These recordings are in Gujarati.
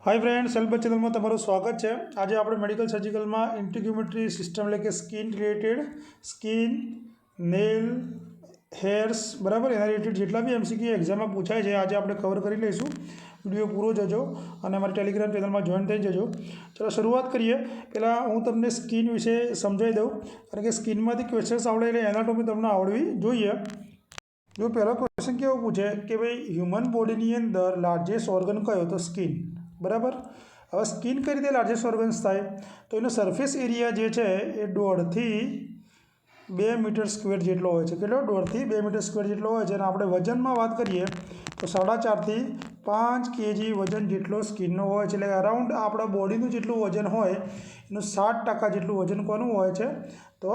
हाय फ्रेंड्स, सेल्फ चैनल में तमाરું स्वागत है। आज आप मेडिकल सर्जिकल में इंटीग्यूमेट्री सिस्टम એટલે કે સ્કિન રિલેટેડ સ્કિન નેલ हेर्स बराबर एना रिलेटेड જેટલા भी एमसीक्यू एग्जाम में पूछाय છે आज આપણે कवर કરી લઈશું। વિડીયો પૂરો જોજો અને અમારી ટેલિગ્રામ ચેનલમાં જોઈન થઈ જજો। ચલો શરૂઆત કરીએ। પહેલાં હું તમને સ્કિન વિશે સમજાવી દઉં, કારણ કે સ્કિનમાંથી ક્વેશ્ચન્સ આવડે એટલે એનાટોમી તમને આવડવી જોઈએ। જો પહેલો ક્વેશ્ચન કેવો પૂછે કે ભાઈ હ્યુમન બોડીની અંદર લાર્જેસ્ટ ઓર્ગન કયો, તો સ્કિન બરાબર। હવે સ્કિન કઈ રીતે લાર્જેસ્ટ ઓર્ગન્સ થાય, તો એનો સરફેસ એરિયા જે છે એ 1.5 થી 2 મીટર સ્ક્વેર જેટલો હોય છે। કેટલો? 1.5 થી 2 મીટર સ્ક્વેર જેટલો હોય છે। અને આપણે વજનમાં વાત કરીએ તો 4.5 થી 5 કેજી વજન જેટલો સ્કિનનો હોય છે। એટલે અરાઉન્ડ આપણા બોડીનું જેટલું વજન હોય એનું 60% જેટલું વજન કોનું હોય છે, તો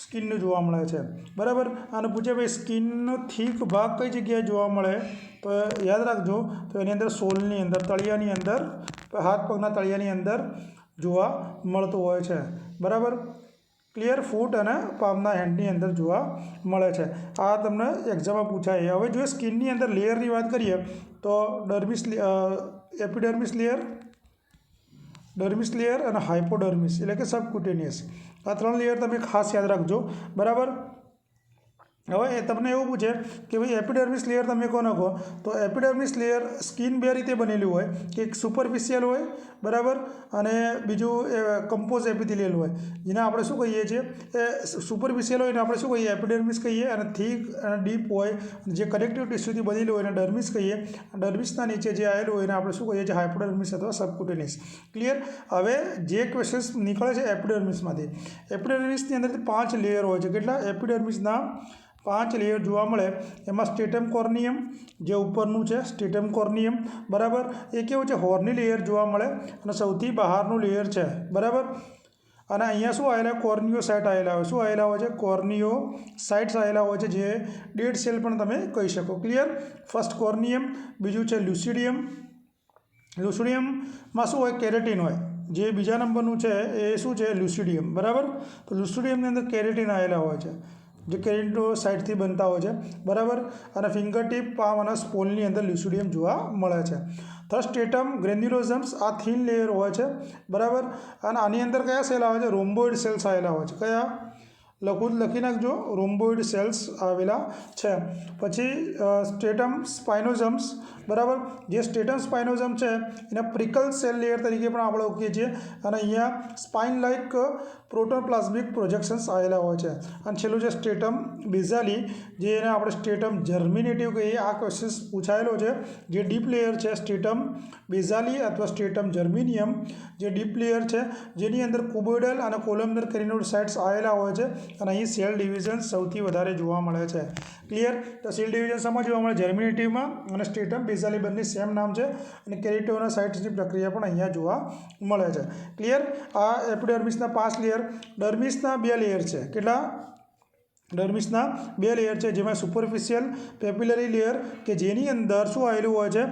સ્કિનનું જોવા મળે છે બરાબર। અને પૂછે ભાઈ સ્કિનનો થીક ભાગ કઈ જગ્યાએ જોવા મળે, તો યાદ રાખજો, તો એની અંદર સોલની અંદર, તળિયાની અંદર, હાથ પગના તળિયાની અંદર જોવા મળતું હોય છે બરાબર। ક્લિયર? ફૂટ અને પામના હેન્ડની અંદર જોવા મળે છે। આ તમને એક્ઝામમાં પૂછાય। હવે જો સ્કિનની અંદર લેયરની વાત કરીએ તો ડર્મિસ, એપિડર્મિસ લેયર, ડર્મિસ લેયર અને હાઇપોડર્મિસ એટલે કે સબક્યુટેનિયસ, આ 3 લેયર તમે ખાસ યાદ રાખજો બરાબર। હવે એ તમને એવું પૂછે કે ભાઈ એપિડર્મિસ લેયર તમે કોને કહો, તો એપિડર્મિસ લેયર સ્કિન બે રીતે બનેલી હોય કે એક સુપરફિશિયલ હોય બરાબર, અને બીજું કમ્પોઝ એપિથેલિયલ હોય, જેને આપણે શું કહીએ છીએ, એ સુપરફિશિયલ હોય ને આપણે શું કહીએ, એપિડર્મિસ કહીએ, અને થીક અને ડીપ હોય જે કનેક્ટિવ ટિશ્યુથી બનેલું હોય એને ડર્મિસ કહીએ। ડર્મિસના નીચે જે આવેલું હોય એને આપણે શું કહીએ છીએ, હાઇપોડર્મિસ અથવા સબક્યુટેનિયસ। ક્લિયર? હવે જે ક્વેશ્ચન્સ નીકળે છે એપિડર્મિસમાંથી, એપિડર્મિસની અંદરથી 5 લેયર હોય છે। કેટલા? એપિડર્મિસના 5 લેયર જોવા મળે। એમાં સ્ટેટમ કોર્નિયમ જે ઉપરનું છે, સ્ટેટમ કોર્નિયમ બરાબર, એ કેવું છે, હોર્ની લેયર જોવા મળે અને સૌથી બહારનું લેયર છે બરાબર। અને અહીંયા શું આવેલા, કોર્નિયો સાઇટ આવેલા હોય, શું આવેલા હોય છે, કોર્નિયો સાઇટ્સ આવેલા હોય છે, જે ડેડ સેલ પણ તમે કહી શકો। ક્લિયર? ફર્સ્ટ કોર્નિયમ, બીજું છે લ્યુસિડિયમ, લ્યુસિડિયમમાં શું હોય, કેરેટિન હોય, જે બીજા નંબરનું છે એ શું છે, લ્યુસિડિયમ બરાબર। તો લ્યુસિડિયમની અંદર કેરેટિન આવેલા હોય છે, જે કેરેટિનો સાઇડથી બનતા હોય છે બરાબર। અને ફિંગર ટીપ, પામ અને સ્પોલની અંદર લ્યુસિડિયમ જોવા મળે છે। તો સ્ટેટમ ગ્રેન્યુલોઝમ્સ આ થીન લેયર હોય છે બરાબર। અને આની અંદર કયા સેલ આવે છે, રોમ્બોઇડ સેલ્સ આવેલા હોય છે। કયા? લખી નાખજો, રોમ્બોઇડ સેલ્સ આવેલા છે। પછી સ્ટેટમ સ્પાઇનોઝમ્સ બરાબર, જે સ્ટેટમ સ્પાઇનોઝમ છે એને પ્રિકલ સેલ લેયર તરીકે પણ આપણે ઓળખીએ છીએ। અને અહીંયા સ્પાઇન લાઇક પ્રોટોપ્લાઝમિક પ્રોજેક્શન્સ આવેલા હોય છે। અને છેલ્લું છે સ્ટેટમ બેઝાલી, જે એને આપણે સ્ટેટમ જર્મિનેટિવ કહીએ। આ ક્વેશ્ચન્સ પૂછાયેલો છે। જે ડીપ લેયર છે સ્ટેટમ બેઝાલી અથવા સ્ટેટમ જર્મિનિયમ, જે ડીપ લેયર છે જેની અંદર ક્યુબોઇડલ અને કોલમનર કેરિનોસાઇટ્સ આવેલા હોય છે। અને અહીં સેલ ડિવિઝન સૌથી વધારે જોવા મળે છે। ક્લિયર? તો સેલ ડિવિઝન શેમાં જોવા મળે, જર્મિનેટિવમાં, અને સ્ટેટમ બેઝાલી બંને સેમ નામ છે, અને કેરિટોનોસાઇટ્સની પ્રક્રિયા પણ અહીંયા જોવા મળે છે। ક્લિયર? આ એપિડર્મિસના 5 લેયર, ડર્મિસના 2 લેયર છે। કેટલા? ડર્મિસના 2 લેયર છે, જેમાં સુપરફિશિયલ પેપિલરી લેયર કે જેની અંદર શું આવેલું હોય છે,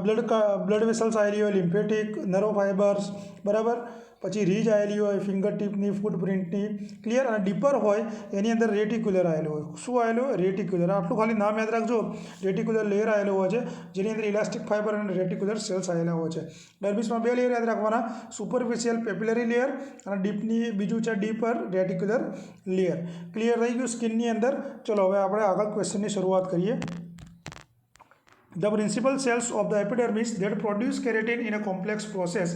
બ્લડ વેસલ્સ આવેલી હોય, લિમ્ફેટિક નર્વ ફાઇબર્સ બરાબર, પછી રીજ આવેલી હોય ફિંગર ટીપની, ફૂટપ્રિન્ટની। ક્લિયર? અને ડીપર હોય એની અંદર રેટિક્યુલર આવેલું હોય। શું આવેલું હોય? રેટિક્યુલર। આટલું ખાલી નામ યાદ રાખજો, રેટિક્યુલર લેયર આવેલું હોય છે, જેની અંદર ઇલાસ્ટિક ફાઇબર અને રેટિક્યુલર સેલ્સ આવેલા હોય છે। ડર્મિસમાં 2 લેયર યાદ રાખવાના, સુપરફિશિયલ પેપિલરી લેયર અને ડીપની બીજું છે ડીપર રેટિક્યુલર લેયર। ક્લિયર થઈ ગયું સ્કિનની અંદર? ચલો હવે આપણે આગળ ક્વેશ્ચનની શરૂઆત કરીએ। The principal cells of the epidermis that produce keratin in a complex process,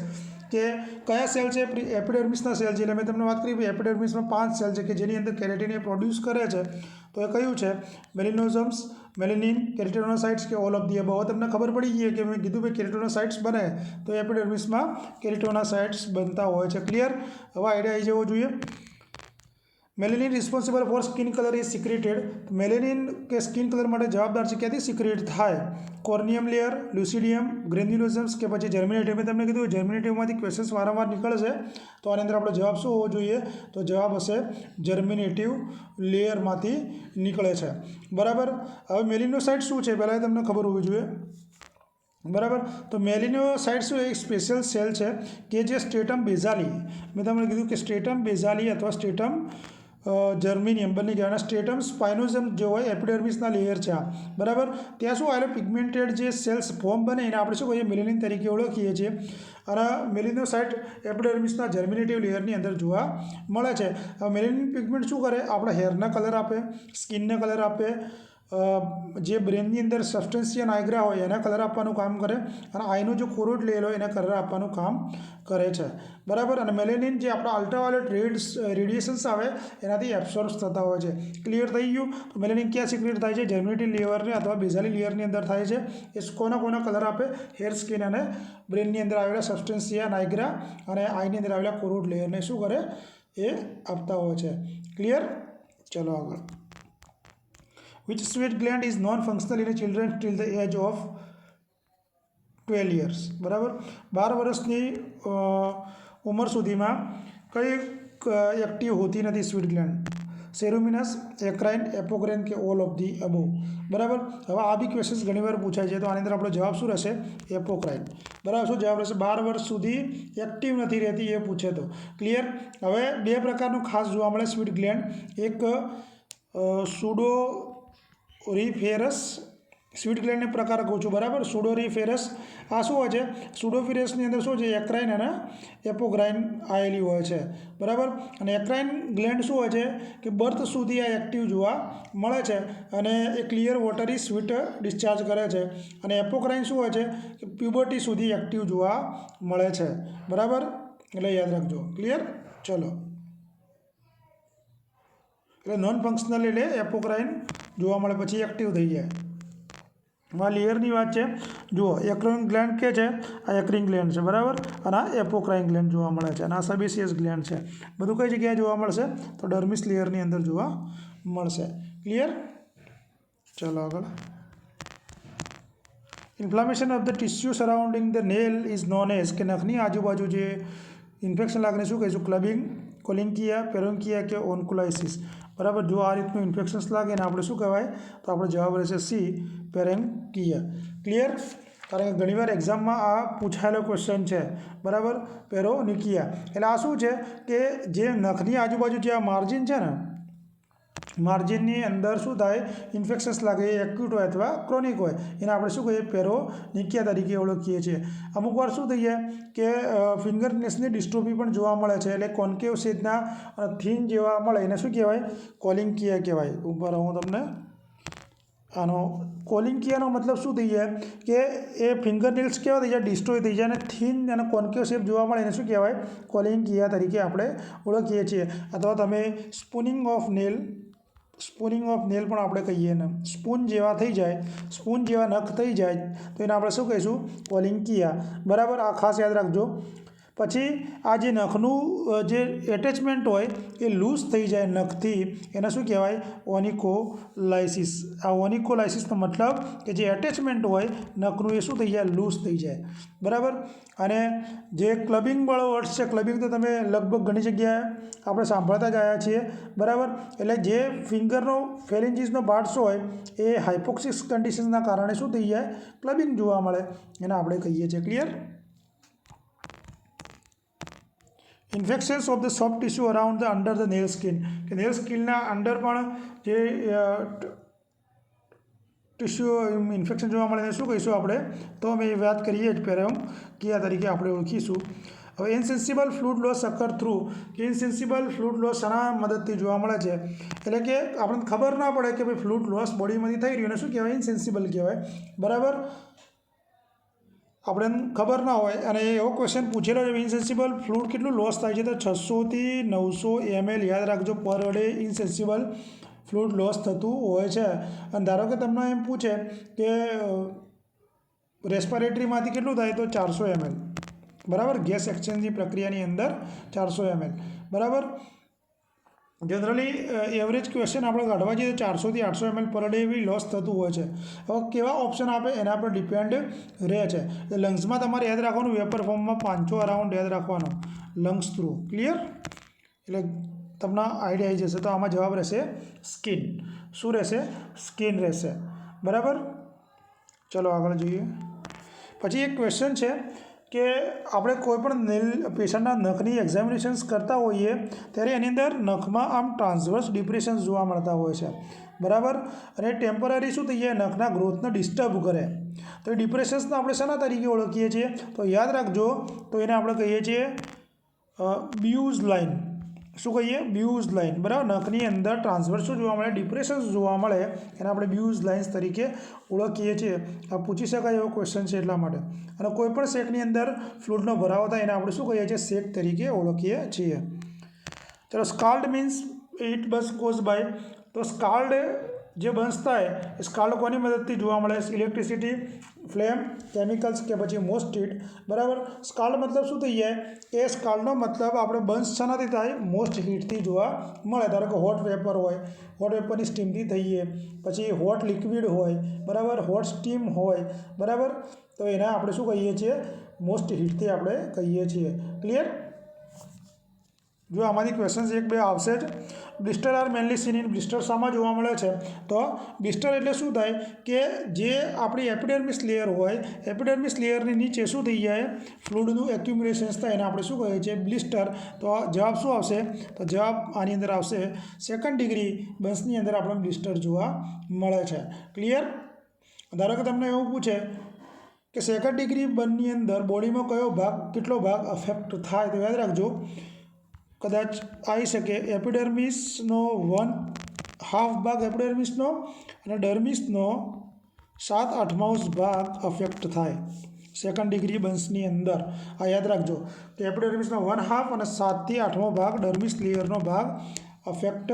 કે કયા સેલ છે, એપિડર્મિસના સેલ છે। એટલે મેં તમને વાત કરી એપિડર્મિસમાં 5 સેલ છે કે જેની અંદર કેરેટિન એ પ્રોડ્યુસ કરે છે, તો એ કયું છે, મેલિનોઝમ્સ, મેલેનિન, કેરેટિનોસાઇટ્સ કે ઓલ ઓફ ધી અબવ। તમને ખબર પડી ગઈ કે મેં કીધું ભાઈ કેરેટિનોસાઇટ્સ બને તો એપિડર્મિસમાં કેરેટિનોસાઇટ્સ બનતા હોય છે। ક્લિયર? હવે આઈડિયા આવી જવો જોઈએ। Melanin responsible for skin colour is secreted, melanin કે સ્કિન કલર માટે જવાબદાર છે, ક્યાંથી સિક્રેટ થાય, કોર્નિયમ લેયર, લ્યુસિડિયમ, ગ્રેન્યુલોઝમ્સ કે પછી જર્મિનેટિવ। મેં તમને કીધું જર્મિનેટિવમાંથી ક્વેશ્ચન્સ વારંવાર નીકળશે, તો આની અંદર આપણો જવાબ શું હોવો જોઈએ, તો જવાબ હશે જર્મિનેટિવ લેયરમાંથી નીકળે છે બરાબર। હવે મેલિનોસાઇટ્સ શું છે પહેલાં તમને ખબર હોવી જોઈએ બરાબર। તો મેલિનોસાઇટ્સ એક સ્પેશિયલ સેલ છે કે જે સ્ટેટમ બેઝાલી, મેં તમને કીધું કે સ્ટેટમ બેઝાલી અથવા સ્ટેટમ જર્મિનિયમ બંને કહેવાય. સ્ટ્રેટમ સ્પાઇનોઝમ જે હોય એપિડર્મિસના લેયર છે આ, બરાબર. ત્યાં શું આવેલું પિગમેન્ટેડ જે સેલ્સ ફોર્મ બને એને આપણે શું કહીએ મેલેનિન તરીકે ઓળખીએ છીએ. અને મેલિનોસાઇટ એપિડર્મિસના જર્મિનેટિવ લેયરની અંદર જોવા મળે છે. હવે મેલેનિન પિગમેન્ટ શું કરે, આપણા હેરને કલર આપે, સ્કિનને કલર આપે, જે બ્રેનની અંદર સબસ્ટન્સિયા નાઇગ્રા હોય એને કલર આપવાનું કામ કરે, અને આઈનો જે કોરોડ લેયર હોય એને કલર આપવાનું કામ કરે છે, બરાબર. અને મેલેનિન જે આપણા અલ્ટ્રાવાયોલેટ રેડિયેશન્સ આવે એનાથી એબ્સોર્બ થતા હોય છે. ક્લિયર થઈ ગયું? તો મેલેનિન ક્યાં સિક્રેટ થાય છે? જર્મિનેટિવ લેયરને અથવા બેઝાલી લેયરની અંદર થાય છે. એ કોના કલર આપે? હેર, સ્કિન અને બ્રેનની અંદર આવેલા સબસ્ટન્સિયા નાઇગ્રા અને આઈની અંદર આવેલા કોરોડ લેયરને શું કરે? એ આપતા હોય છે. ક્લિયર? ચલો આગળ. Which sweat gland is non-functional in children till the age of 12 years? બરાબર. 12 વર્ષની ઉંમર સુધીમાં કઈ એક્ટિવ હોતી નથી સ્વીટ ગ્લેન્ડ? સેરુમિનસ, એક્રાઇન, એપોક્રાઇન કે ઓલ ઓફ ધી અબોવ? બરાબર. હવે આ બી ક્વેશ્ચન્સ ઘણીવાર પૂછાય છે, તો આની અંદર આપણો જવાબ શું રહેશે? એપોક્રાઇન. બરાબર. શું જવાબ રહેશે? 12 વર્ષ સુધી એક્ટિવ નથી રહેતી એ પૂછે તો. ક્લિયર? હવે બે પ્રકારનું ખાસ જોવા મળે સ્વીટ ગ્લેન્ડ. એક સુડોરીફેરસ સ્વીટ ગ્લેન્ડને પ્રકાર કહું છું, બરાબર. સુડોરીફેરસ આ શું હોય છે? સુડોફિરસની અંદર શું છે? એક્રાઇન અને એપોગ્રાઇન આવેલી હોય છે, બરાબર. અને એક્રાઇન ગ્લેન્ડ શું હોય છે કે બર્થ સુધી આ એક્ટિવ જોવા મળે છે અને એ ક્લિયર વોટરી સ્વીટ ડિસ્ચાર્જ કરે છે. અને એપોગ્રાઇન શું હોય છે કે પ્યુબર્ટી સુધી એક્ટિવ જોવા મળે છે, બરાબર. એટલે યાદ રાખજો. ક્લિયર? ચલો. એટલે નોન ફંક્શનલ એટલે એપોક્રાઇન જોવા મળે પછી એક્ટિવ થઈ જાય. આ લેયરની વાત છે. જુઓ, એક્રાઇન ગ્લેન્ડ કે છે, આ એક્રિન ગ્લેન્ડ છે, બરાબર. અને આ એપોક્રાઇન ગ્લેન્ડ જોવા મળે છે. અને આ સબેસિયસ ગ્લેન્ડ છે. બધું કઈ જગ્યાએ જોવા મળશે? તો ડર્મિસ લેયરની અંદર જોવા મળશે. ક્લિયર? ચલો આગળ. Inflammation of the tissue surrounding the nail is known as, કે નખની આજુબાજુ જે ઇન્ફેક્શન લાગને શું કહીશું? ક્લબિંગ, કોલિન્કિયા, પેરોન્કિયા કે ઓન્કોલાઇસિસ? બરાબર. જો આ રીતનું ઇન્ફેક્શન્સ લાગે ને આપણે શું કહેવાય? તો આપણો જવાબ રહેશે સી, પેરેન્કિયા. ક્લિયર? કારણ કે ઘણીવાર એક્ઝામમાં આ પૂછાયેલો ક્વેશ્ચન છે, બરાબર. પેરોનિકિયા એટલે આ શું છે કે જે નખની આજુબાજુ જે આ માર્જિન છે ને, માર્જિનની અંદર શું થાય? ઇન્ફેક્શન્સ લાગે, એક્યુટ હોય અથવા ક્રોનિક હોય, એને આપણે શું કહીએ? પેરોનિકિયા તરીકે ઓળખીએ છીએ. અમુક વાર શું થઈ જાય કે ફિંગરનેલ્સની ડિસ્ટ્રોફી પણ જોવા મળે છે. એટલે કોન્કેવ સેજના થીન જેવા મળે એને શું કહેવાય? કોલિન્કિયા કહેવાય. ઉપર હું તમને આનો કોલિન્કિયાનો મતલબ શું થઈ જાય કે એ ફિંગરનેલ્સ કેવા થઈ જાય? ડિસ્ટ્રોય થઈ જાય અને થીન અને કોન્કેવ શેપ જોવા મળે એને શું કહેવાય? કોલિન્કિયા તરીકે આપણે ઓળખીએ છીએ. અથવા તમે સ્પૂનિંગ ઓફ નેલ પણ આપણે કહીએ ને, સ્પૂન જેવા થઈ જાય, સ્પૂન જેવા નખ થઈ જાય તો એને આપણે શું કહીશું? કોલિન્કિયા, બરાબર. આ ખાસ યાદ રાખજો. પછી આ જે નખનું જે એટેચમેન્ટ હોય એ લૂઝ થઈ જાય નખથી, એને શું કહેવાય? ઓનિકોલાઇસિસ. આ ઓનિકોલાઇસિસનો મતલબ કે જે એટેચમેન્ટ હોય નખનું એ શું થઈ જાય? લૂઝ થઈ જાય, બરાબર. અને જે ક્લબિંગવાળો વર્ડ છે, ક્લબિંગ તો તમે લગભગ ઘણી જગ્યાએ આપણે સાંભળતા જ આવ્યા છીએ, બરાબર. એટલે જે ફિંગરનો ફેરેન્જીસનો પાર્ટ્સ હોય એ હાઇપોક્સિસ કન્ડિશનના કારણે શું થઈ જાય? ક્લબિંગ જોવા મળે, એને આપણે કહીએ છીએ. Clear? Infections of the soft tissue around the under the nail skin, કે નેલ સ્કિનના અંડર પણ જે ટિશ્યુ ઇન્ફેક્શન જોવા મળે એને શું કહીશું આપણે? તો અમે એ વાત કરીએ જ પેરેન્કિયા તરીકે આપણે ઓળખીશું. હવે ઇનસેન્સિબલ ફ્લૂઇડ લોસ અકર થ્રુ, કે ઇનસેન્સિબલ ફ્લૂઇડ લોસ શાના મદદથી જોવા મળે છે? એટલે કે આપણને ખબર ના પડે કે ભાઈ ફ્લૂઇડ લોસ બોડીમાંથી થઈ રહ્યું એને શું કહેવાય? ઇનસેન્સિબલ કહેવાય, બરાબર. આપણે ખબર ના હોય અને એવો ક્વેશ્ચન પૂછેલો છે, ઇનસેન્સિબલ ફ્લૂઇડ કેટલું લોસ થાય છે? તો 600 થી 900 ml યાદ રાખજો પર ડે ઇનસેન્સિબલ ફ્લૂઇડ લોસ થતું હોય છે. અને ધારો કે તમને એમ પૂછે કે રેસ્પિરેટરીમાંથી કેટલું થાય? તો 400 ml, બરાબર. ગેસ એક્સચેન્જની પ્રક્રિયાની અંદર 400 ml, બરાબર. જનરલી એવરેજ ક્વેશ્ચન આપણે કાઢવા જઈએ તો 400 થી 800 ml પર ડે બી લોસ થતું હોય છે. હવે કેવા ઓપ્શન આપે એના પર ડિપેન્ડ રહે છે. લંગ્સમાં તમારે યાદ રાખવાનું, વેપર ફોર્મમાં 500 અરાઉન્ડ યાદ રાખવાનો લંગ્સ થ્રુ. ક્લિયર? એટલે તમને આઈડિયા આવી જશે. તો આમાં જવાબ રહેશે સ્કિન. શું રહેશે? સ્કિન રહેશે, બરાબર. ચલો આગળ જોઈએ. પછી એક ક્વેશ્ચન છે કે આપણે કોઈપણ પેશન્ટના નખની એક્ઝામિનેશન્સ કરતા હોઈએ ત્યારે એની અંદર નખમાં આમ ટ્રાન્સવર્સ ડિપ્રેશન્સ જોવા મળતા હોય છે, બરાબર. અને ટેમ્પરરી શું થઈ જાય, નખના ગ્રોથને ડિસ્ટર્બ કરે. તો એ ડિપ્રેશન્સને આપણે શેના તરીકે ઓળખીએ છીએ, તો યાદ રાખજો, તો એને આપણે કહીએ છીએ બ્યુઝ લાઇન. શું કહીએ, બ્યુઝ લાઇન, બરાબર. નખની અંદર ટ્રાન્સવર્સ શું જોવા મળે, ડિપ્રેશન્સ જોવા મળે, એને આપણે બ્યુઝ લાઇન્સ તરીકે ઓળખીએ છીએ. આ પૂછી શકાય એવો ક્વેશ્ચન છે એટલા માટે. અને કોઈપણ શેકની અંદર ફ્લૂઇડનો ભરાવો થાય એને આપણે શું કહીએ છીએ, શેક તરીકે ઓળખીએ છીએ. ચલો, સ્કાલ્ડ મીન્સ ઇટ બસ ગોઝ બાય. તો સ્કાલ્ડ જે બન્સ થાય એ સ્કાલ્ડ કોની મદદથી જોવા મળે, ઇલેક્ટ્રિસિટી, ફ્લેમ, કેમિકલ્સ કે પછી મોસ્ટ હીટ, બરાબર. સ્કાલ્ડ મતલબ શું થઈ જાય કે સ્કાલ્ડનો મતલબ આપણે બન્સ શાનાથી થાય, મોસ્ટ હીટથી જોવા મળે. ધારો કે હોટ વેપર હોય, હોટ વેપરની સ્ટીમથી થઈએ, પછી હોટ લિક્વિડ હોય, બરાબર, હોટ સ્ટીમ હોય, બરાબર. તો એને આપણે શું કહીએ છીએ, મોસ્ટ હીટથી આપણે કહીએ છીએ. ક્લિયર. જો આમાંથી ક્વેશ્ચન્સ એક બે આવશે જ. Blister are mainly seen in, blister શામાં જોવા મળે છે, તો બ્લિસ્ટર એટલે શું થાય કે જે આપણી એપિડર્મિસ લેયર હોય, એપિડર્મિસ લેયરની નીચે શું થઈ જાય, ફ્લૂઇડનું એક્યુમ્યુલેશન્સ થાય, એને આપણે શું કહીએ છીએ, બ્લિસ્ટર. તો જવાબ શું આવશે, તો જવાબ આની અંદર આવશે સેકન્ડ ડિગ્રી બન્સની અંદર આપણે બ્લિસ્ટર જોવા મળે છે. ક્લિયર. ધારો કે તમને એવું પૂછે કે સેકન્ડ ડિગ્રી બર્નની અંદર બોડીમાં કયો ભાગ, કેટલો ભાગ અફેક્ટ થાય, તો યાદ રાખજો, કદાચ આવી શકે એપિડર્મિસનો 1/2 ભાગ એપિડર્મિસનો અને ડર્મિસનો 7/8 ભાગ અફેક્ટ થાય સેકન્ડ ડિગ્રી બન્સની અંદર. આ યાદ રાખજો કે એપિડર્મિસનો 1/2 અને 7 થી 8મો ભાગ ડર્મિસ લેયરનો ભાગ અફેક્ટ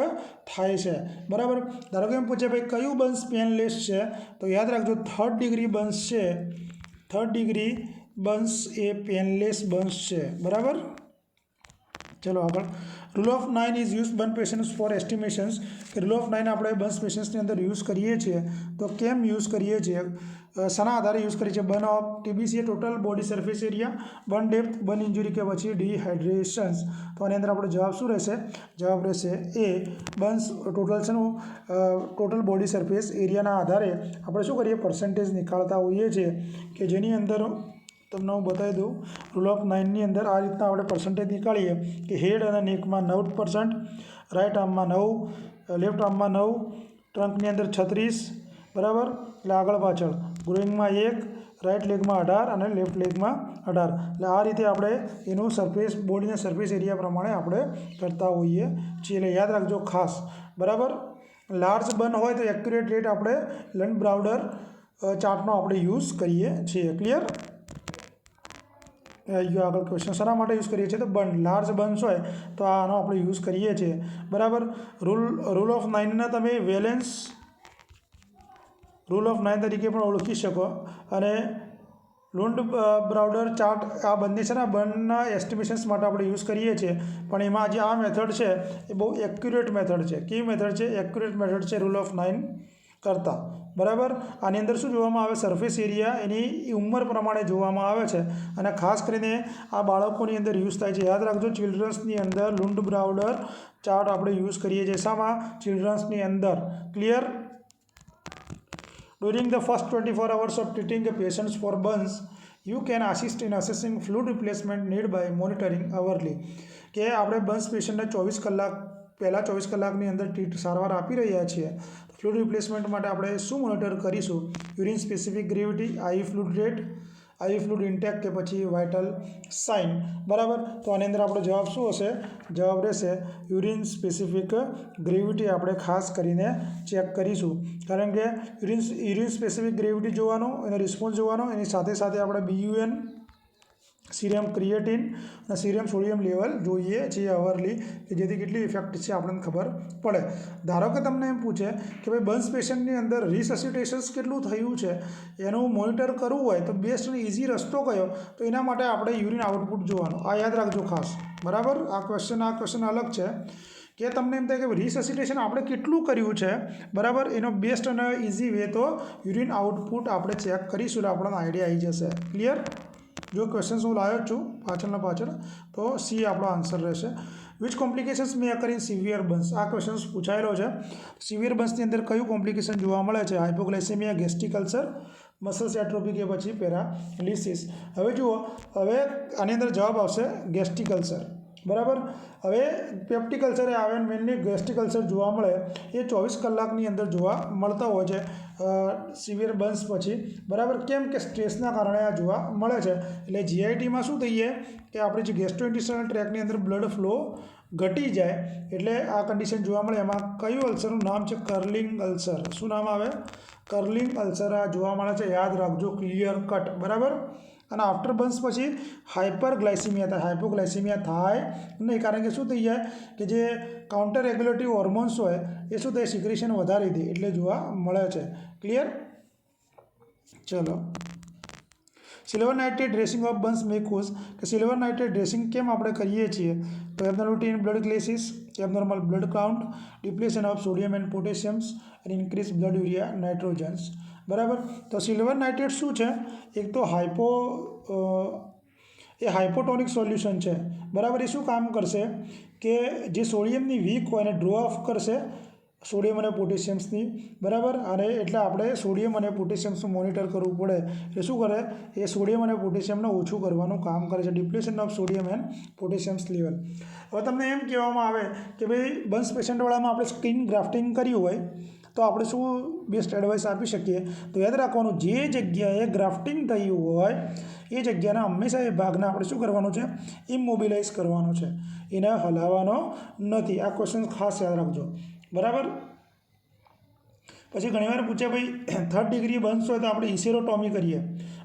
થાય છે, બરાબર. ધારો કે એમ પૂછે ભાઈ કયું બન્સ પેનલેસ છે, તો યાદ રાખજો થર્ડ ડિગ્રી બન્સ છે, થર્ડ ડિગ્રી બન્સ એ પેનલેસ બન્સ છે, બરાબર. ચલો આગળ. Rule of 9 is use burn patients for estimations. કે રૂલ ઓફ 9 આપણે બર્ન પેશન્ટ્સની અંદર યુઝ કરીએ છીએ, તો કેમ યુઝ કરીએ છીએ, શાના આધારે યુઝ કરીએ છીએ. Burn of TBC total body surface area, burn depth, burn injury કે પછી ડિહાઇડ્રેશન્સ. તો આની અંદર આપણો જવાબ શું રહેશે, જવાબ રહેશે એ બર્ન્સ ટોટલ છે ટોટલ બોડી સરફેસ એરિયાના આધારે આપણે શું કરીએ, પર્સન્ટેજ નીકાળતા હોઈએ છીએ, કે જેની અંદર તમને હું બતાવી દઉં. રૂલ ઓફ 9ની અંદર આ રીતના આપણે પર્સન્ટેજ નીકાળીએ કે હેડ અને નેકમાં 9%, રાઇટ આર્મમાં 9, લેફ્ટ આર્મમાં 9, ટ્રંકની અંદર 36, બરાબર. એટલે આગળ પાછળ ગ્રોઈંગમાં 1, રાઇટ લેગમાં 18 અને લેફ્ટ લેગમાં 18. એટલે આ રીતે આપણે એનું સરફેસ બોડીના સરફેસ એરિયા પ્રમાણે આપણે કરતા હોઈએ છીએ. એટલે યાદ રાખજો ખાસ, બરાબર. લાર્જ બર્ન હોય તો એક્યુરેટ રેટ આપણે લંડ બ્રાઉડર ચાર્ટનો આપણે યુઝ કરીએ છીએ. ક્લિયર. આગળ ક્વેશ્ચન શાના માટે યુઝ કરીએ છીએ, તો બર્ન, લાર્જ બર્ન્સ હોય તો આનો આપણે યુઝ કરીએ છીએ, બરાબર. રૂલ ઓફ 9ના તમે વેલેન્સ રૂલ ઓફ 9 તરીકે પણ ઓળખી શકો. અને લુન્ડ બ્રાઉડર ચાર્ટ, આ બંને છે ને બર્નના એસ્ટિમેશન્સ માટે આપણે યુઝ કરીએ છીએ. પણ એમાં જે આ મેથડ છે એ બહુ એક્યુરેટ મેથડ છે. કેવી મેથડ છે, એક્યુરેટ મેથડ છે રૂલ ઓફ 9 કરતાં, બરાબર. આની અંદર શું જોવામાં આવે, સરફેસ એરિયા એની ઉંમર પ્રમાણે જોવામાં આવે છે. અને ખાસ કરીને આ બાળકોની અંદર યુઝ થાય છે. યાદ રાખજો, ચિલ્ડ્રન્સની અંદર લુન્ડ બ્રાઉડર ચાર્ટ આપણે યુઝ કરીએ છીએ. શામાં, ચિલ્ડ્રન્સની અંદર. Clear. During the first 24 hours of treating a patient for burns, you can assist in assessing fluid replacement need by monitoring hourly. કે આપણે બર્ન્સ પેશન્ટને 24 કલાક પહેલાં 24 કલાકની અંદર સારવાર આપી રહ્યા છીએ. ફ્લૂઇડ રિપ્લેસમેન્ટ માટે આપણે શું મોનિટર કરીશું, યુરિન સ્પેસિફિક ગ્રેવિટી, આઈ ફ્લૂઇડ રેટ, આઈ ફ્લૂઇડ ઇન્ટેક કે પછી વાઇટલ સાઇન, બરાબર. તો આની અંદર આપણો જવાબ શું હશે, જવાબ રહેશે યુરિન સ્પેસિફિક ગ્રેવિટી આપણે ખાસ કરીને ચેક કરીશું. કારણ કે યુરિન સ્પેસિફિક ગ્રેવિટી જોવાનો, એનો રિસ્પોન્સ જોવાનો, એની સાથે સાથે આપણે BUN, સીરિયમ ક્રિએટિન અને સીરિયમ સોડિયમ લેવલ જોઈએ છીએ અવરલી, કે જેથી કેટલી ઇફેક્ટ છે આપણને ખબર પડે. ધારો કે તમને એમ પૂછે કે ભાઈ બર્ન્સ પેશન્ટની અંદર રિસસિટેશન્સ કેટલું થયું છે એનું મોનિટર કરવું હોય તો બેસ્ટ અને ઇઝી રસ્તો કયો, તો એના માટે આપણે યુરિન આઉટપુટ જોવાનું. આ યાદ રાખજો ખાસ, બરાબર. આ ક્વેશ્ચન અલગ છે કે તમને એમ થાય કે રિસસિટેશન આપણે કેટલું કર્યું છે, બરાબર. એનો બેસ્ટ અને ઇઝી વે તો યુરિન આઉટપુટ આપણે ચેક કરીશું એટલે આપણને આઈડિયા આવી જશે. ક્લિયર. જો ક્વેશ્ચન્સ હું લાવ્યો છું પાછળ, તો સી આપણો આન્સર રહેશે. Which complications May અકર in severe burns. આ ક્વેશ્ચન્સ પૂછાયેલો છે. સિવિયર બર્ન્સની અંદર કયું કોમ્પ્લિકેશન જોવા મળે છે, હાઇપોગ્લાઇસેમિયા, ગેસ્ટ્રિક અલ્સર, મસલ્સ એટ્રોફી કે પછી પેરાલિસિસ. હવે જુઓ, હવે આની અંદર જવાબ આવશે ગેસ્ટ્રિક અલ્સર. બરાબર. હવે પેપ્ટિક અલ્સર એ આવે મેનલી ગેસ્ટ્રિક અલ્સર જોવા મળે એ 24 કલાકની અંદર જોવા મળતા હોય છે સિવિયર બર્ન્સ પછી. બરાબર. કેમ કે સ્ટ્રેસના કારણે આ જોવા મળે છે. એટલે જીઆઈટીમાં શું થઈએ કે આપણી જે ગેસ્ટ્રોઇન્ટેસ્ટાઇનલ ટ્રેકની અંદર બ્લડ ફ્લો ઘટી જાય એટલે આ કન્ડિશન જોવા મળે. એમાં કયું અલ્સરનું નામ છે? Curling ulcer. શું નામ આવે? કર્લિંગ અલ્સર આ જોવા મળે છે. યાદ રાખજો, ક્લિયર કટ. બરાબર. અને આફ્ટર બર્ન્સ પછી હાઇપરગ્લાઇસીમિયા થાય. હાઇપોગ્લાઇસીમિયા થાય નહીં, કારણ કે શું થઈ જાય કે જે કાઉન્ટર રેગ્યુલેટરી હોર્મોન્સ હોય એ શું થાય, સિક્રેશન વધારી દે એટલે જોવા મળે છે. ક્લિયર? ચલો, silver nitrate dressing of burns may cause, કે સિલ્વર નાઇટ્રેટ ડ્રેસિંગ કેમ આપણે કરીએ છીએ? તો abnormality in blood glucose, abnormal blood count, depletion of sodium and potassiums અને ઇન્ક્રીઝ બ્લડ યુરિયા નાઇટ્રોજન્સ. બરાબર. તો સિલ્વર નાઇટ્રેટ શું છે? એક તો હાઇપોટોનિક સોલ્યુશન છે. બરાબર. એ શું કામ કરશે કે જે સોડિયમની વીક હોય એને ડ્રો ઓફ કરશે, સોડિયમ અને પોટેશિયમ્સની. બરાબર. અને એટલે આપણે સોડિયમ અને પોટેશિયમ્સનું મોનિટર કરવું પડે. એટલે શું કરે? એ સોડિયમ અને પોટેશિયમને ઓછું કરવાનું કામ કરે છે. Depletion of sodium and potassiums level. હવે તમને એમ કહેવામાં આવે કે ભાઈ બર્ન્સ પેશન્ટવાળામાં આપણે સ્કિન ગ્રાફ્ટિંગ કર્યું હોય તો આપણે શું બેસ્ટ એડવાઇસ આપી શકીએ? તો યાદ રાખવાનું, જે જગ્યાએ ગ્રાફ્ટિંગ થયું હોય એ જગ્યાના હંમેશા એ ભાગને આપણે શું કરવાનું છે? ઇમોબિલાઇઝ કરવાનો છે, એને હલાવવાનો નથી. આ ક્વેશ્ચન ખાસ યાદ રાખજો. બરાબર. પછી ઘણીવાર પૂછે ભાઈ 3rd ડિગ્રી બર્ન્સ હોય તો આપણે ઇસેરોટોમી કરીએ.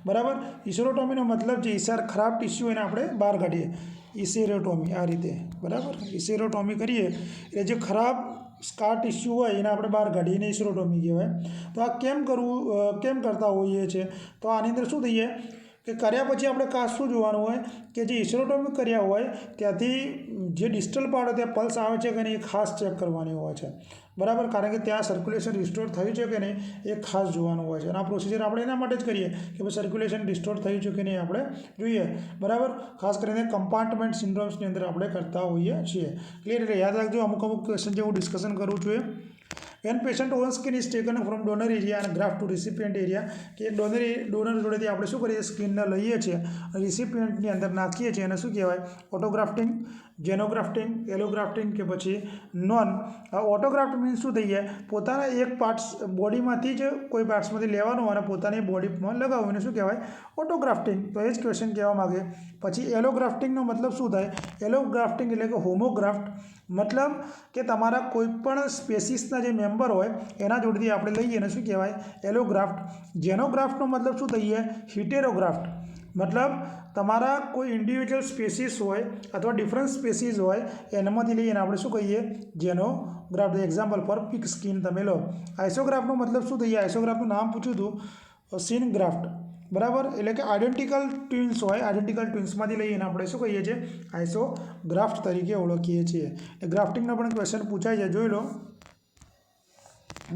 બરાબર. ઇસેરોટોમીનો મતલબ જે ખરાબ ટિશ્યુ એને આપણે બહાર કાઢીએ. ઇસેરોટોમી આ રીતે. બરાબર. ઇસેરોટોમી કરીએ એટલે જે ખરાબ સ્કાર ટિશ્યુ હોય એને આપણે બહાર કાઢીને ઇસેરોટોમી કહેવાય. તો આ કેમ કરતા હોઈએ છીએ? તો આની અંદર શું થઈએ કે કર્યા પછી આપણે ખાસ શું જોવાનું હોય કે જે ઇસેરોટોમી કર્યા હોય ત્યાંથી જે ડિસ્ટલ પાર્ટ હોય ત્યાં પલ્સ આવે છે કે નહીં એ ખાસ ચેક કરવાની હોય છે. બરાબર. કારણ કે ત્યાં સર્ક્યુલેશન રિસ્ટોર થયું છે કે નહીં એ ખાસ જોવાનું હોય છે. અને આ પ્રોસિજર આપણે એના માટે જ કરીએ કે ભાઈ સર્ક્યુલેશન રિસ્ટોર થયું છે કે નહીં આપણે જોઈએ. બરાબર. ખાસ કરીને કમ્પાર્ટમેન્ટ સિન્ડ્રોમ્સની અંદર આપણે કરતા હોઈએ છીએ. ક્લિયર? એટલે યાદ રાખજો, અમુક ક્વેશ્ચન જે હું ડિસ્કશન કરું છું એ when patient own skin is taken from donor area અને ગ્રાફ્ટ ટુ રિસિપિયન્ટ એરિયા, કે ડોનર જોડેથી આપણે શું કરીએ? સ્કિનને લઈએ છીએ અને રિસિપિયન્ટની અંદર નાખીએ છીએ અને શું કહેવાય? ઓટોગ્રાફ્ટિંગ, જેનોગ્રાફ્ટિંગ, એલોગ્રાફ્ટિંગ કે પછી નોન. ઓટોગ્રાફ્ટ મીન્સ શું થઈ જાય? પોતાના એક પાર્ટ્સ બોડીમાંથી જ કોઈ પાર્ટ્સમાંથી લેવાનું અને પોતાની બોડીમાં લગાવવું, શું કહેવાય? ઓટોગ્રાફ્ટિંગ. તો એ જ ક્વેશ્ચન કહેવા માગે. પછી એલોગ્રાફ્ટિંગનો મતલબ શું થાય? એલોગ્રાફ્ટિંગ એટલે કે હોમોગ્રાફ્ટ, મતલબ કે તમારા કોઈ પણ સ્પેસીસના જે મેમ્બર હોય એના જોડેથી આપણે લઈએ અને શું કહેવાય? એલોગ્રાફ્ટ. જેનોગ્રાફ્ટનો મતલબ શું થઈ જાય? હિટેરોગ્રાફ્ટ, મતલબ તમારા કોઈ ઇન્ડિવિજ્યુઅલ સ્પેસીસ હોય અથવા ડિફરન્ટ સ્પેસીસ હોય એનામાંથી લઈને આપણે શું કહીએ? જેનોગ્રાફ્ટ. એક્ઝામ્પલ ફોર પિગ સ્કિન તમે લો. આઇસોગ્રાફ્ટનો મતલબ શું થઈ જાય? આઇસોગ્રાફ્ટનું નામ પૂછ્યું હતું, સિનગ્રાફ્ટ. બરાબર. એટલે કે આઇડેન્ટિકલ ટ્વિન્સ હોય, આઇડેન્ટિકલ ટ્વિન્સમાંથી લઈને આપણે શું કહીએ છીએ? આઇસોગ્રાફ્ટ તરીકે ઓળખીએ છીએ. એ ગ્રાફ્ટિંગનો પણ ક્વેશ્ચન પૂછાય છે, જોઈ લો.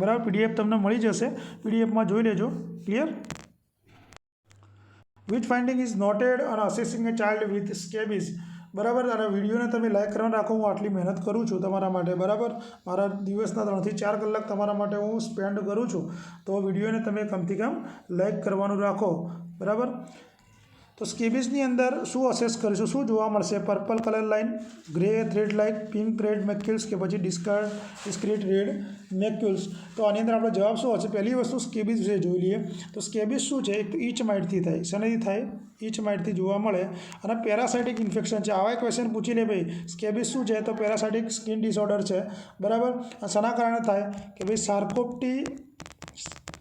બરાબર. પીડીએફ તમને મળી જશે, પીડીએફમાં જોઈ લેજો. Clear? Which finding is noted on assessing a child with scabies. બરાબર. અને વિડીયોને તમે લાઇક કરવાનું રાખો. હું આટલી મહેનત કરું છું તમારા માટે. બરાબર. મારા દિવસના 3 થી 4 કલાક તમારા માટે હું સ્પેન્ડ કરું છું. તો વિડીયોને તમે કમથી કમ લાઇક કરવાનું રાખો. બરાબર. તો સ્કેબિઝની અંદર શું અસેસ કરીશું? શું જોવા મળશે? Purple colour line, grey thread like, pink red macules કે પછી ડિસ્ક્રીટ રેડ મેક્યુલ્સ. તો આની અંદર આપણો જવાબ શું હશે? પહેલી વસ્તુ સ્કેબિઝ વિશે જોઈ લઈએ. તો સ્કેબિઝ શું છે? એક તો ઈચ માઇટથી થાય. શેનાથી થાય? ઈચ માઇટથી જોવા મળે. અને પેરાસાઇટિક ઇન્ફેક્શન છે. આવા ક્વેશ્ચન પૂછી લે ભાઈ સ્કેબિઝ શું છે? તો પેરાસાઇટિક સ્કિન ડિસઓર્ડર છે. બરાબર. શાના કારણે થાય? કે ભાઈ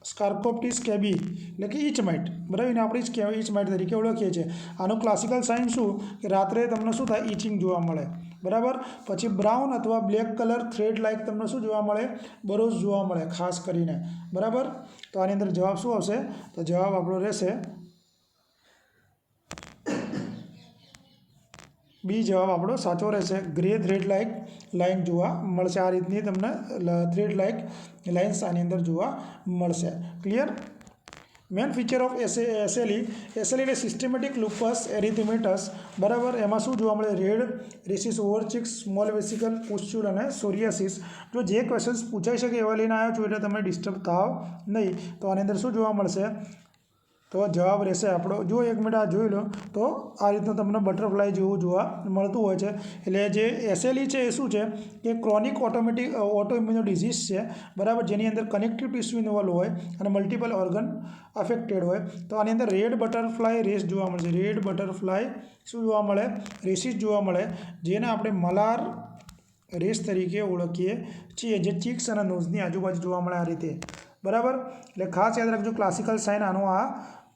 સ્કાર્કોપ્ટી સ્કેબી એટલે કે ઈચ માઇટ. બરાબર. એને આપણે ઈચ માઇટ તરીકે ઓળખીએ છીએ. આનું ક્લાસિકલ સાઇન શું? કે રાત્રે તમને શું થાય? ઈચિંગ જોવા મળે. બરાબર. પછી બ્રાઉન અથવા બ્લેક કલર થ્રેડ લાઇક તમને શું જોવા મળે? બરોઝ જોવા મળે ખાસ કરીને. બરાબર. તો આની અંદર જવાબ શું આવશે? તો જવાબ આપણો રહેશે બી. જવાબ આપણો સાચો રહેશે. ગ્રે થ્રેડ લાઇક લાઇન જોવા મળશે. આ રીતની તમને થ્રેડ લાઇક લાઇન્સ આની અંદર જોવા મળશે. Clear? Main feature of SLE એટલે સિસ્ટેમેટિક લુપસ એરિથેમેટસ. બરાબર. એમાં શું જોવા મળે? Red rashes over cheeks, small vesicle, pustule અને સોરિયાસિસ. જો જે ક્વેશ્ચન્સ પૂછાઈ શકે એવા લઈને આવ્યો છું એટલે તમે ડિસ્ટર્બ થાવ નહીં. તો આની અંદર શું જોવા મળશે? તો જવાબ રહેશે આપણો, જો 1 મિનિટ આ જોઈ લો તો આ રીતનું તમને બટરફ્લાય જેવું જોવા મળતું હોય છે. એટલે જે SLE છે એ શું છે કે ક્રોનિક ઓટોઇમ્યુનો ડિઝીઝ છે, બરાબર, જેની અંદર કનેક્ટિવ ટિશ્યુ ઇન્વોલ્વ હોય અને મલ્ટિપલ ઓર્ગન અફેક્ટેડ હોય. તો આની અંદર રેડ બટરફ્લાય રેસ જોવા મળશે. રેડ બટરફ્લાય શું જોવા મળે? રેસીસ જોવા મળે, જેને આપણે મલાર રેસ તરીકે ઓળખીએ છીએ, જે ચીક્સ અને નોઝની આજુબાજુ જોવા મળે આ રીતે, બરાબર. એટલે ખાસ યાદ રાખજો, ક્લાસિકલ સાઇન આનો આ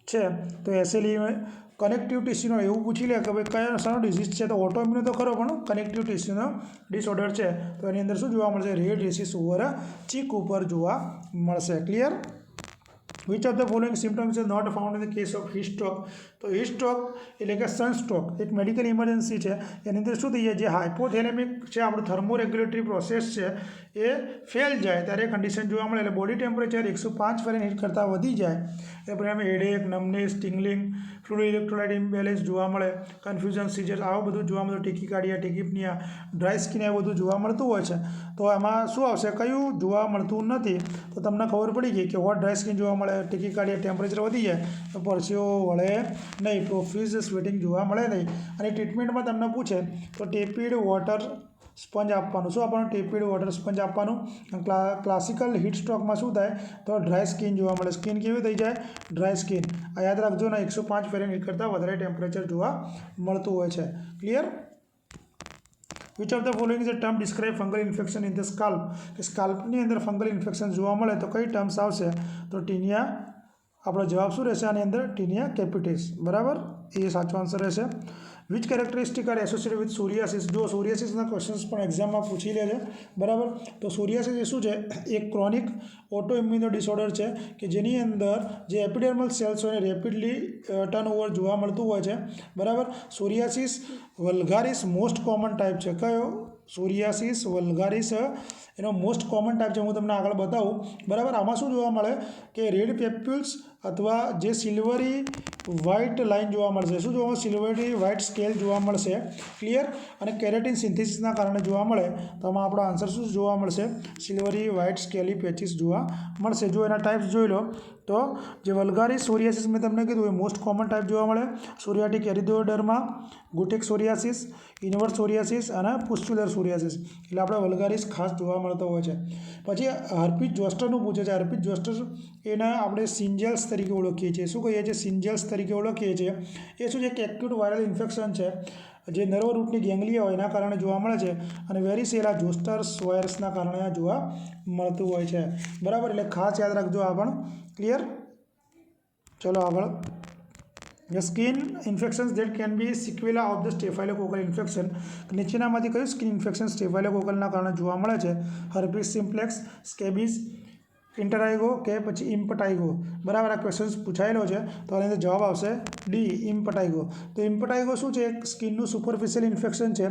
છે. તો SLE કનેક્ટિવ ટિશ્યુનો એવું પૂછી લે કે ભાઈ કયા શાનો ડિઝીઝ છે, તો ઓટોઇમ્યુનો તો ખરો, પણ કનેક્ટિવ ટિશ્યુનો ડિસઓર્ડર છે. તો એની અંદર શું જોવા મળશે? રેડ રેસીસ ઓવર ચીક ઉપર જોવા મળશે. Clear? Which of the following symptoms is not found in the case of heat stroke? તો હીટ સ્ટ્રોક એટલે કે સનસ્ટ્રોક એક મેડિકલ ઇમરજન્સી છે. એની અંદર શું થઈ જાય? જે હાઇપોથેલેમિક છે, આપણું થર્મોરેગ્યુલેટરી પ્રોસેસ છે એ ફેલ જાય ત્યારે કન્ડિશન જોવા મળે. એટલે બોડી ટેમ્પરેચર 105 ફેરનહીટ કરતાં વધી જાય એ પરિણામે headache, numbness, tingling, fluid electrolyte imbalance જોવા મળે, કન્ફ્યુઝન, સીઝર્સ, આવું બધું જોવા મળતું, ટેકીકાર્ડિયા, ટેકીપનિયા, ડ્રાય સ્કિન, એ બધું જોવા મળતું હોય છે. તો એમાં શું આવશે? કયું જોવા મળતું નથી? તો તમને ખબર પડી ગઈ કે હોટ ડ્રાય સ્કિન જોવા મળે, ટેકીકાર્ડિયા, ટેમ્પરેચર વધી જાય તો પરસેવો વળે નહીં, પ્રોફ્યુઝ સ્વેટિંગ જોવા મળે નહીં. અને ટ્રીટમેન્ટમાં તમને પૂછે તો ટેપિડ વોટર સ્પંજ આપવાનું. શું આપવાનું? ટેપિડ વોટર સ્પંજ આપવાનું. ક્લાસિકલ હીટ સ્ટ્રોકમાં શું થાય? તો ડ્રાય સ્કિન જોવા મળે. સ્કિન કેવી થઈ જાય? Dry skin. આ યાદ રાખજો ને, 105 ફેરનહીટ કરતાં વધારે ટેમ્પરેચર જોવા મળતું હોય છે. Clear? Which of the following is a term describe fungal infection in the scalp? કે સ્કાલ્પની અંદર ફંગલ ઇન્ફેક્શન જોવા મળે તો કઈ ટર્મ્સ આવશે? તો ટીનિયા, આપણો જવાબ શું રહેશે આની અંદર? ટીનિયા કેપિટિસ, બરાબર, એ સાચો આન્સર રહેશે. Which characteristic are associated with psoriasis? જો સોરિયાસિસના ક્વેશ્ચન્સ પણ એક્ઝામમાં પૂછી લે છે, બરાબર. તો સોરિયાસિસ એ શું છે? એક ક્રોનિક ઓટોઇમ્યુનો ડિસઓર્ડર છે કે જેની અંદર જે એપિડર્મલ સેલ્સ હોય રેપિડલી ટર્નઓવર જોવા મળતું હોય છે, બરાબર. સોરિયાસિસ વલ્ગારિસ મોસ્ટ કોમન ટાઈપ છે. કયો? સોરિયાસિસ વલ્ગારિસ એનો મોસ્ટ કોમન ટાઈપ છે. હું તમને આગળ બતાવું, બરાબર. આમાં શું જોવા મળે કે રેડ પેપ્યુલ્સ અથવા જે સિલ્વરી વ્હાઇટ લાઇન જોવા મળશે. શું જોવા? સિલ્વરી વ્હાઇટ સ્કેલ જોવા મળશે. ક્લિયર? અને કેરેટિન સિન્થેસિસના કારણે જોવા મળે. તો આમાં આપણો આન્સર શું જોવા મળશે? સિલ્વરી વ્હાઇટ સ્કેલી પેચીસ જોવા મળશે. જો એના ટાઈપ્સ જોઈ લો તો જે વલ્ગારિસ સોરિયાસિસ મેં તમને કીધું એ મોસ્ટ કોમન ટાઈપ જોવા મળે. સોરિયાટિક એરિથ્રોડર્મા, ગુટેક સોરિયાસિસ, ઇન્વર્સ સોરિયાસિસ અને પુસ્ચ્યુલર સોરિયાસિસ. એટલે આપણે વલ્ગારિસ ખાસ જોવા મળતો હોય છે. પછી હર્પીસ ઝોસ્ટરનું પૂછે છે. હર્પીસ ઝોસ્ટર એને આપણે સિન્જેલ્સ તરીકે ઓળખીએ છીએ. શું કહીએ છીએ? સિન્જેલ્સ તરીકે ઓળખીએ છીએ. એ શું છે? એક એક્યુટ વાયરલ ઇન્ફેક્શન છે જે નર્વ રૂટની ગેંગ્લિયા હોય એના કારણે જોવા મળે છે. અને વેરીસેલા ઝોસ્ટર્સ વાયરસના કારણે આ જોવા મળતું હોય છે, બરાબર. એટલે ખાસ યાદ રાખજો આ પણ. ક્લિયર? ચલો આગળ. The skin infections that can be sequela of the staphylococcal infection. નીચેનામાંથી કયું સ્કિન ઇન્ફેક્શન સ્ટેફાઇલોકોકલના કારણે જોવા મળે છે? હર્પીસ સિમ્પ્લેક્સ, સ્કેબીઝ, ઇન્ટરાઇગો કે પછી ઇમ્પટાઇગો, બરાબર. આ ક્વેશ્ચન્સ પૂછાયેલો છે તો આની અંદર જવાબ આવશે ડી, ઇમ્પટાઇગો. તો ઇમ્પટાઇગો શું છે? એક સ્કિનનું સુપરફિશિયલ ઇન્ફેક્શન છે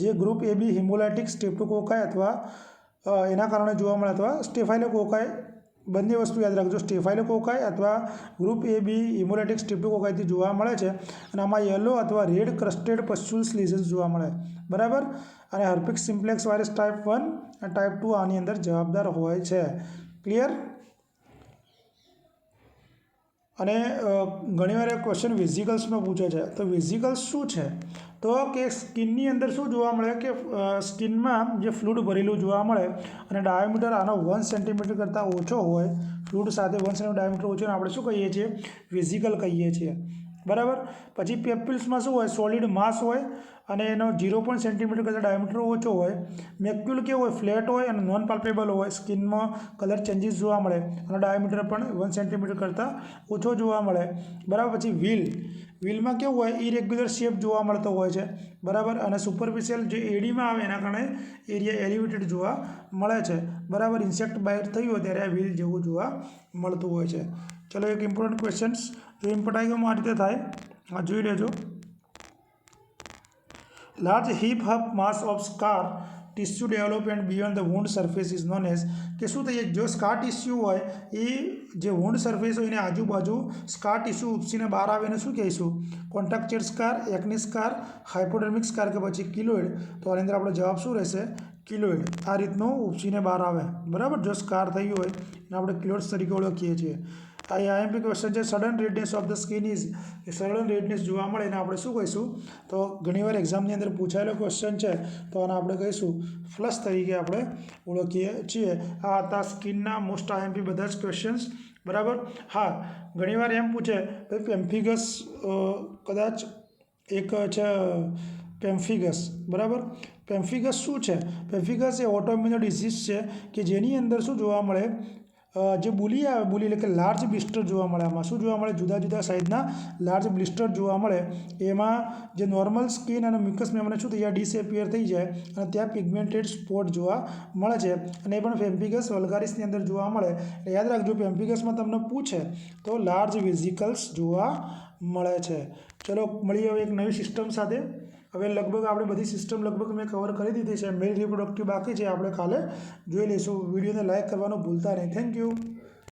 જે ગ્રુપ AB હિમોલાઇટિક સ્ટેપ્ટોકોકાઈ અથવા એના કારણે જોવા મળે, અથવા સ્ટેફાઇલોકોકાઈ, બંને વસ્તુ યાદ રાખજો, સ્ટેફાઇલોકોકાઈ અથવા ગ્રુપ AB હિમોલાઇટિક સ્ટેપ્ટોકોકાઈથી જોવા મળે છે. અને આમાં યલો અથવા રેડ ક્રસ્ટેડ પસ્ચ્યુલ્સ લીઝન્સ જોવા મળે, બરાબર. અને હર્પીસ સિમ્પ્લેક્સ વાયરસ ટાઈપ 1 અને ટાઈપ 2 આની અંદર જવાબદાર હોય છે. ક્લિયર? અને ઘણીવાર ક્વેશ્ચન વેઝિકલ્સનો પૂછે છે. તો વેઝિકલ્સ શું છે? તો કે સ્કિનની અંદર શું જોવા મળે કે સ્કિનમાં જે ફ્લુઇડ ભરેલું જોવા મળે અને ડાયામીટર આનો 1 સેન્ટીમીટર કરતાં ઓછો હોય, ફ્લુઇડ સાથે 1 સેન્ટીમીટર ડાયામીટર ઓછો, આપણે શું કહીએ છીએ? વેઝિકલ કહીએ છીએ, બરાબર. પછી પેપ્યુલ્સમાં શું હોય? સોલિડ માસ હોય અને એનો 0 સેન્ટીમીટર કરતાં ડાયામીટર ઓછો હોય. મેક્યુલ કેવું હોય? ફ્લેટ હોય અને નોન પાલ્પેબલ હોય. સ્કિનમાં કલર ચેન્જીસ જોવા મળે અને ડાયામીટર પણ 1 સેન્ટીમીટર કરતાં ઓછો જોવા મળે, બરાબર. પછી વ્હીલમાં કેવું હોય? ઇરેગ્યુલર શેપ જોવા મળતો હોય છે, બરાબર. અને સુપરફિશિયલ જે એડીમાં આવે એના કારણે એરિયા એલિવેટેડ જોવા મળે છે, બરાબર. ઇન્સેક્ટ બાઇટ થયું હોય ત્યારે આ વ્હીલ જેવું જોવા મળતું હોય છે. ચલો એક ઇમ્પોર્ટન્ટ ક્વેશ્ચન્સ. જો ઇમ્પટાઇગોમાં આ રીતે થાય, આ જોઈ લેજો. Large heaped up mass of scar tissue development beyond the wound surface is known as. કે શું થઈએ? જો સ્કાર ટિશ્યુ હોય એ જે વુન્ડ સરફેસ હોય એને આજુબાજુ સ્કાર ટિશ્યુ ઉપસીને બહાર આવે એને શું કહીશું? કોન્ટ્રાક્ચર સ્કાર, એક્ની સ્કાર, હાઇપોડર્મિક સ્કાર કે પછી કિલોઇડ. તો આની અંદર આપણો જવાબ શું રહેશે? કિલોઇડ. આ રીતનું ઉપસીને બહાર આવે, બરાબર. જો સ્કાર થયું હોય એને આપણે કિલોઇડ્સ તરીકે ઓળખીએ છીએ. આ આઈએમપી ક્વેશ્ચન છે sudden redness of the skin is, A sudden redness જોવા મળે એને આપણે શું કહીશું? તો ઘણીવાર એક્ઝામની અંદર પૂછાયેલો ક્વેશ્ચન છે તો આને આપણે કહીશું ફ્લશ તરીકે આપણે ઓળખીએ છીએ. આ હતા સ્કિનના મોસ્ટ આઈએમપી બધા જ ક્વેશ્ચન્સ. બરાબર. હા, ઘણીવાર એમ પૂછે ભાઈ પેમ્ફિગસ કદાચ એક છે પેમ્ફિગસ. બરાબર. પેમ્ફિગસ શું છે? પેમ્ફિગસ એ ઓટોઇમ્યુન ડિસીઝ છે કે જેની અંદર શું જોવા મળે, જે બુલી આવે, બુલી એટલે કે લાર્જ બ્લિસ્ટર જોવા મળે. આમાં શું જોવા મળે? જુદા જુદા સાઇઝના લાર્જ બ્લિસ્ટર જોવા મળે. એમાં જે નોર્મલ સ્કિન અને મ્યુકસ મેમ્બ્રેન શું થઈ જાય? ડિસએપિયર થઈ જાય અને ત્યાં પિગમેન્ટેડ સ્પોટ જોવા મળે છે અને એ પણ પેમ્ફિગસ વલ્ગારિસની અંદર જોવા મળે. એટલે યાદ રાખજો, પેમ્ફિગસમાં તમને પૂછે તો લાર્જ વેઝિકલ્સ જોવા મળે છે. ચલો મળીએ હવે એક નવી સિસ્ટમ સાથે. હવે લગભગ આપણે બધી સિસ્ટમ લગભગ મેં કવર કરી દીધી છે. મેલ રિપ્રોડક્ટિવ બાકી છે, આપણે કાલે જોઈ લઈશું. વિડીયોને લાઇક કરવાનું ભૂલતા નહીં. Thank you.